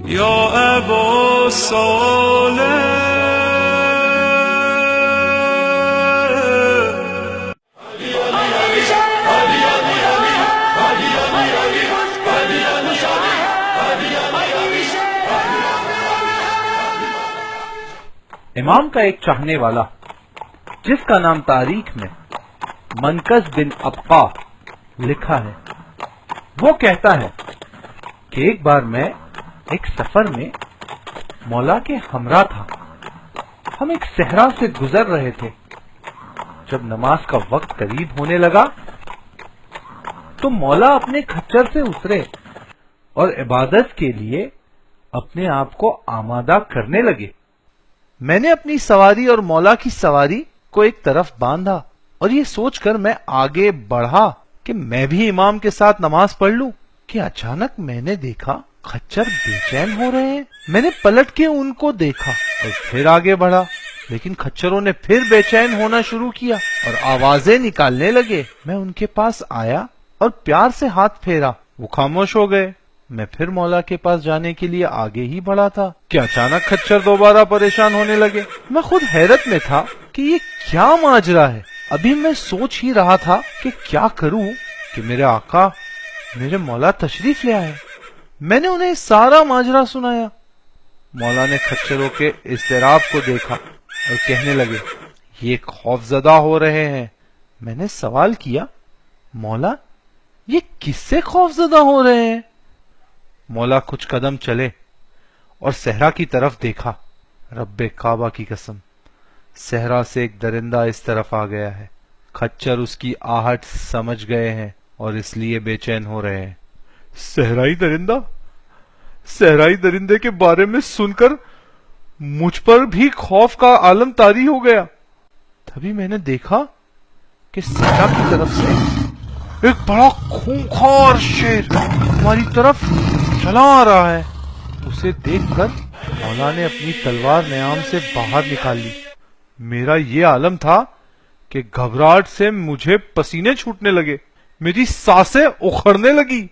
یا ابا صالح. امام کا ایک چاہنے والا جس کا نام تاریخ میں منکس بن ابقا لکھا ہے، وہ کہتا ہے کہ ایک بار میں ایک سفر میں مولا کے ہمراہ تھا. ہم ایک صحرا سے گزر رہے تھے. جب نماز کا وقت قریب ہونے لگا تو مولا اپنے کھچر سے اترے اور عبادت کے لیے اپنے آپ کو آمادہ کرنے لگے. میں نے اپنی سواری اور مولا کی سواری کو ایک طرف باندھا اور یہ سوچ کر میں آگے بڑھا کہ میں بھی امام کے ساتھ نماز پڑھ لوں کہ اچانک میں نے دیکھا کھچر بے چین ہو رہے ہیں. میں نے پلٹ کے ان کو دیکھا اور پھر آگے بڑھا، لیکن کھچروں نے پھر بے چین ہونا شروع کیا اور آوازیں نکالنے لگے. میں ان کے پاس آیا اور پیار سے ہاتھ پھیرا، وہ خاموش ہو گئے. میں پھر مولا کے پاس جانے کے لیے آگے ہی بڑھا تھا کہ اچانک کھچر دوبارہ پریشان ہونے لگے. میں خود حیرت میں تھا کہ یہ کیا ماجرا ہے. ابھی میں سوچ ہی رہا تھا کہ کیا کروں کہ میرے آقا میرے مولا تشریف لے آئے. میں نے انہیں سارا ماجرا سنایا. مولا نے کھچروں کے اضطراب کو دیکھا اور کہنے لگے یہ خوف زدہ ہو رہے ہیں. میں نے سوال کیا مولا یہ کس سے خوف زدہ ہو رہے ہیں؟ مولا کچھ قدم چلے اور صحرا کی طرف دیکھا. رب کعبہ کی قسم، صحرا سے ایک درندہ اس طرف آ گیا ہے. کھچر اس کی آہٹ سمجھ گئے ہیں اور اس لیے بے چین ہو رہے ہیں. صحرائی درندہ؟ صحرائی درندے کے بارے میں سن کر مجھ پر بھی خوف کا عالم طاری ہو گیا. تبھی میں نے دیکھا کہ صحرا کی طرف سے ایک بڑا خونخوار شیر ہماری طرف چلا آ رہا ہے. اسے دیکھ کر مولا نے اپنی تلوار نیام سے باہر نکال لی. میرا یہ عالم تھا کہ گھبراہٹ سے مجھے پسینے چھوٹنے لگے، میری سانسیں اکھڑنے لگی.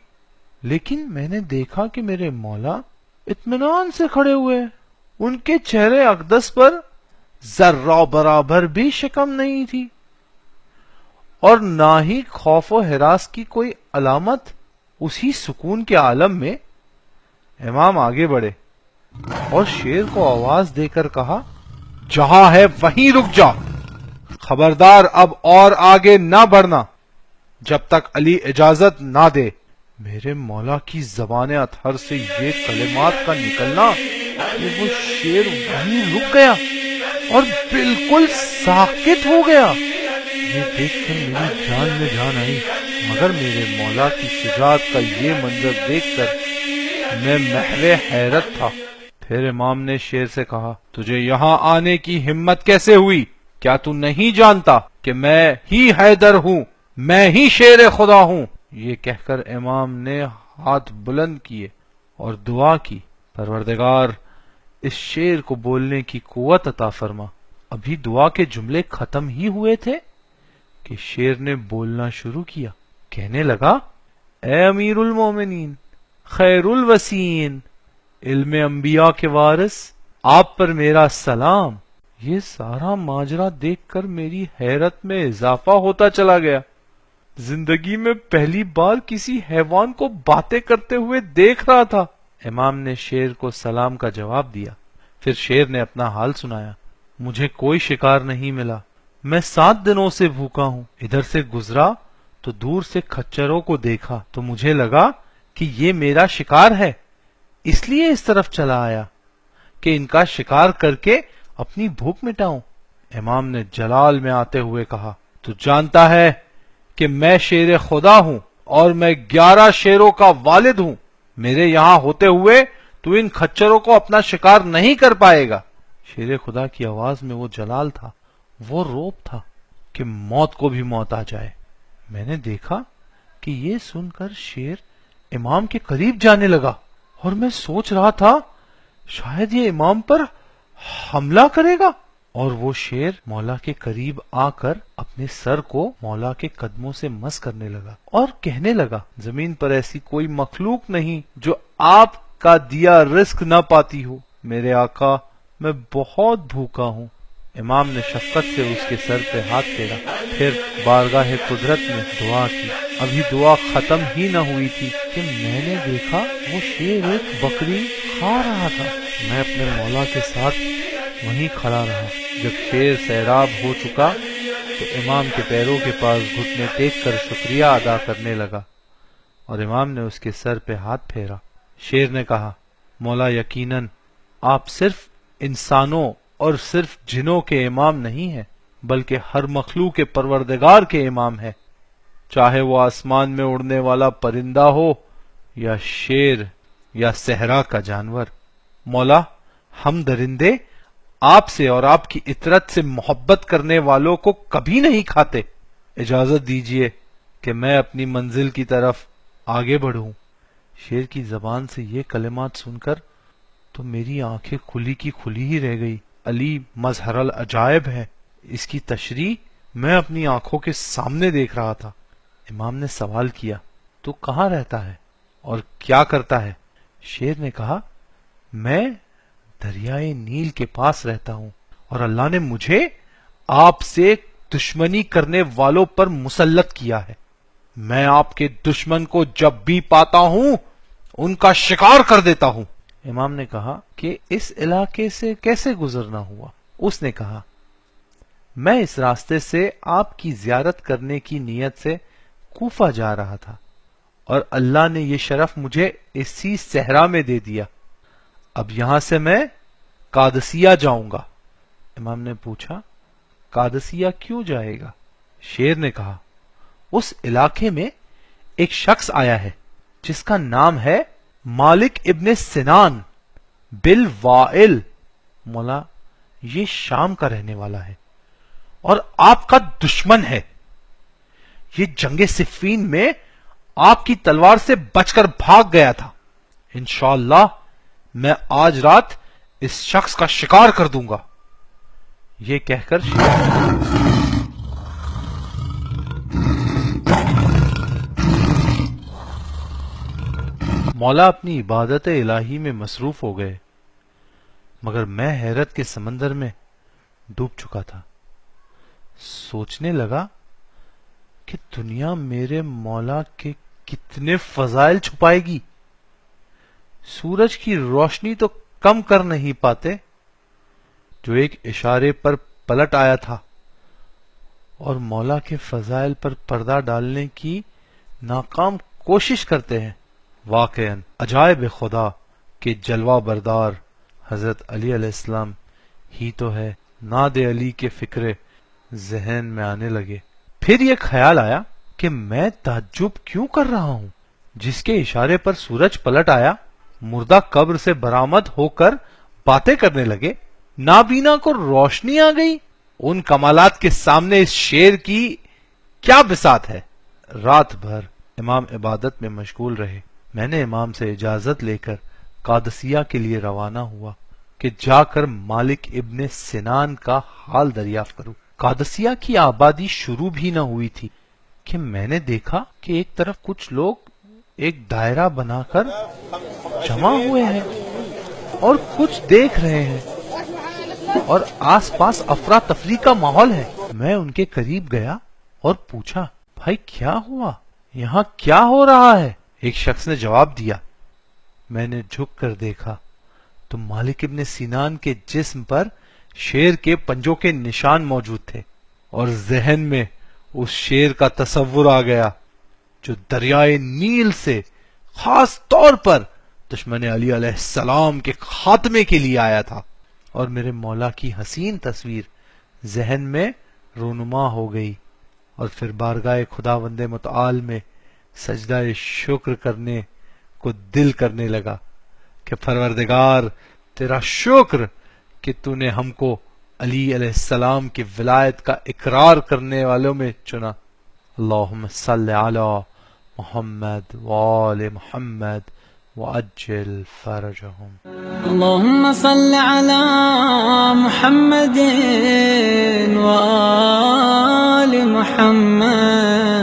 لیکن میں نے دیکھا کہ میرے مولا اطمینان سے کھڑے ہوئے. ان کے چہرے اقدس پر ذرہ برابر بھی شکم نہیں تھی اور نہ ہی خوف و ہراس کی کوئی علامت. اسی سکون کے عالم میں امام آگے بڑھے اور شیر کو آواز دے کر کہا جہاں ہے وہیں رک جا، خبردار اب اور آگے نہ بڑھنا جب تک علی اجازت نہ دے. میرے مولا کی زبان اطہر سے یہ کلمات کا نکلنا کہ وہ شیر وہیں رک گیا اور بالکل ساکت ہو گیا. یہ دیکھ کر میری جان میں جان آئی، مگر میرے مولا کی شجاعت کا یہ منظر دیکھ کر میں محو حیرت تھا. پھر امام نے شیر سے کہا تجھے یہاں آنے کی ہمت کیسے ہوئی؟ کیا تو نہیں جانتا کہ میں ہی حیدر ہوں، میں ہی شیر خدا ہوں؟ یہ کہہ کر امام نے ہاتھ بلند کیے اور دعا کی پروردگار اس شیر کو بولنے کی قوت عطا فرما. ابھی دعا کے جملے ختم ہی ہوئے تھے کہ شیر نے بولنا شروع کیا. کہنے لگا اے امیر المومنین، خیر الوسین، علم انبیاء کے وارث، آپ پر میرا سلام. یہ سارا ماجرا دیکھ کر میری حیرت میں اضافہ ہوتا چلا گیا. زندگی میں پہلی بار کسی حیوان کو باتیں کرتے ہوئے دیکھ رہا تھا. امام نے شیر کو سلام کا جواب دیا. پھر شیر نے اپنا حال سنایا. مجھے کوئی شکار نہیں ملا، میں 7 دنوں سے بھوکا ہوں. ادھر سے گزرا تو دور سے کھچروں کو دیکھا تو مجھے لگا کہ یہ میرا شکار ہے، اس لیے اس طرف چلا آیا کہ ان کا شکار کر کے اپنی بھوک مٹاؤں. امام نے جلال میں آتے ہوئے کہا تو جانتا ہے کہ میں شیر خدا ہوں اور میں 11 شیروں کا والد ہوں. میرے یہاں ہوتے ہوئے تو ان کھچروں کو اپنا شکار نہیں کر پائے گا. شیر خدا کی آواز میں وہ جلال تھا، وہ روب تھا کہ موت کو بھی موت آ جائے. میں نے دیکھا کہ یہ سن کر شیر امام کے قریب جانے لگا اور میں سوچ رہا تھا شاید یہ امام پر حملہ کرے گا. اور وہ شیر مولا کے قریب آ کر اپنے سر کو مولا کے قدموں سے مس کرنے لگا اور کہنے لگا زمین پر ایسی کوئی مخلوق نہیں جو آپ کا دیا رزق نہ پاتی ہو؟ میرے آقا میں بہت بھوکا ہوں۔ امام نے شفقت سے اس کے سر پہ ہاتھ پھیرا، پھر بارگاہ قدرت میں دعا کی۔ ابھی دعا ختم ہی نہ ہوئی تھی کہ میں نے دیکھا وہ شیر ایک بکری کھا رہا تھا۔ میں اپنے مولا کے ساتھ وہیں کھڑا رہا۔ جب شیر سیراب ہو چکا تو امام کے پیروں کے پاس گھٹنے ٹیک کر شکریہ ادا کرنے لگا، اور امام نے اس کے سر پہ ہاتھ پھیرا۔ شیر نے کہا، مولا یقیناً آپ صرف انسانوں اور صرف جنوں کے امام نہیں ہیں، بلکہ ہر مخلوق کے پروردگار کے امام ہیں، چاہے وہ آسمان میں اڑنے والا پرندہ ہو یا شیر یا صحرا کا جانور۔ مولا ہم درندے آپ سے اور آپ کی اطرت سے محبت کرنے والوں کو کبھی نہیں کھاتے۔ اجازت دیجئے کہ میں اپنی منزل کی طرف آگے بڑھوں۔ شیر کی زبان سے یہ کلمات سن کر تو میری آنکھیں کھلی کی کھلی ہی رہ گئی۔ علی مظہر العجائب ہے، اس کی تشریح میں اپنی آنکھوں کے سامنے دیکھ رہا تھا۔ امام نے سوال کیا، تو کہاں رہتا ہے اور کیا کرتا ہے؟ شیر نے کہا، میں دریائے نیل کے پاس رہتا ہوں، اور اللہ نے مجھے آپ سے دشمنی کرنے والوں پر مسلط کیا ہے۔ میں آپ کے دشمن کو جب بھی پاتا ہوں ان کا شکار کر دیتا ہوں۔ امام نے کہا کہ اس علاقے سے کیسے گزرنا ہوا؟ اس نے کہا، میں اس راستے سے آپ کی زیارت کرنے کی نیت سے کوفہ جا رہا تھا، اور اللہ نے یہ شرف مجھے اسی صحرا میں دے دیا۔ اب یہاں سے میں قادسیہ جاؤں گا۔ امام نے پوچھا، قادسیہ کیوں جائے گا؟ شیر نے کہا، اس علاقے میں ایک شخص آیا ہے جس کا نام ہے مالک ابن سنان بالوائل۔ مولا یہ شام کا رہنے والا ہے اور آپ کا دشمن ہے۔ یہ جنگ صفین میں آپ کی تلوار سے بچ کر بھاگ گیا تھا۔ انشاءاللہ میں آج رات اس شخص کا شکار کر دوں گا۔ یہ کہہ کر مولا اپنی عبادت الہی میں مصروف ہو گئے، مگر میں حیرت کے سمندر میں ڈوب چکا تھا۔ سوچنے لگا کہ دنیا میرے مولا کے کتنے فضائل چھپائے گی۔ سورج کی روشنی تو کم کر نہیں پاتے جو ایک اشارے پر پلٹ آیا تھا، اور مولا کے فضائل پر پردہ ڈالنے کی ناکام کوشش کرتے ہیں۔ واقعاً عجائب خدا کے جلوہ بردار حضرت علی علیہ السلام ہی تو ہے۔ ناد علی کے فکرے ذہن میں آنے لگے۔ پھر یہ خیال آیا کہ میں تعجب کیوں کر رہا ہوں؟ جس کے اشارے پر سورج پلٹ آیا، مردہ قبر سے برآمد ہو کر باتیں کرنے لگے، نابینا کو روشنی آ گئی۔ ان کمالات کے سامنے اس شیر کی کیا بساط ہے؟ رات بھر امام عبادت میں مشغول رہے۔ میں نے امام سے اجازت لے کر قادسیہ کے لیے روانہ ہوا کہ جا کر مالک ابن سنان کا حال دریافت کروں۔ قادسیہ کی آبادی شروع بھی نہ ہوئی تھی کہ میں نے دیکھا کہ ایک طرف کچھ لوگ ایک دائرہ بنا کر جمع ہوئے ہیں اور کچھ دیکھ رہے ہیں، اور آس پاس افراتفری کا ماحول ہے۔ میں ان کے قریب گیا اور پوچھا، بھائی کیا ہوا؟ یہاں کیا ہو رہا ہے؟ ایک شخص نے جواب دیا۔ میں نے جھک کر دیکھا تو مالک ابن سنان کے جسم پر شیر کے پنجوں کے نشان موجود تھے، اور ذہن میں اس شیر کا تصور آ گیا جو دریائے نیل سے خاص طور پر دشمن علی علیہ السلام کے خاتمے کے لیے آیا تھا، اور میرے مولا کی حسین تصویر ذہن میں رونما ہو گئی، اور پھر بارگاہ خداوند متعال میں سجدہ شکر کرنے کو دل کرنے لگا کہ پروردگار تیرا شکر کہ تو نے ہم کو علی علیہ السلام کی ولایت کا اقرار کرنے والوں میں چنا۔ اللہم صلی علی محمد وآل محمد وعجل فرجهم۔ اللهم صل على محمد وآل محمد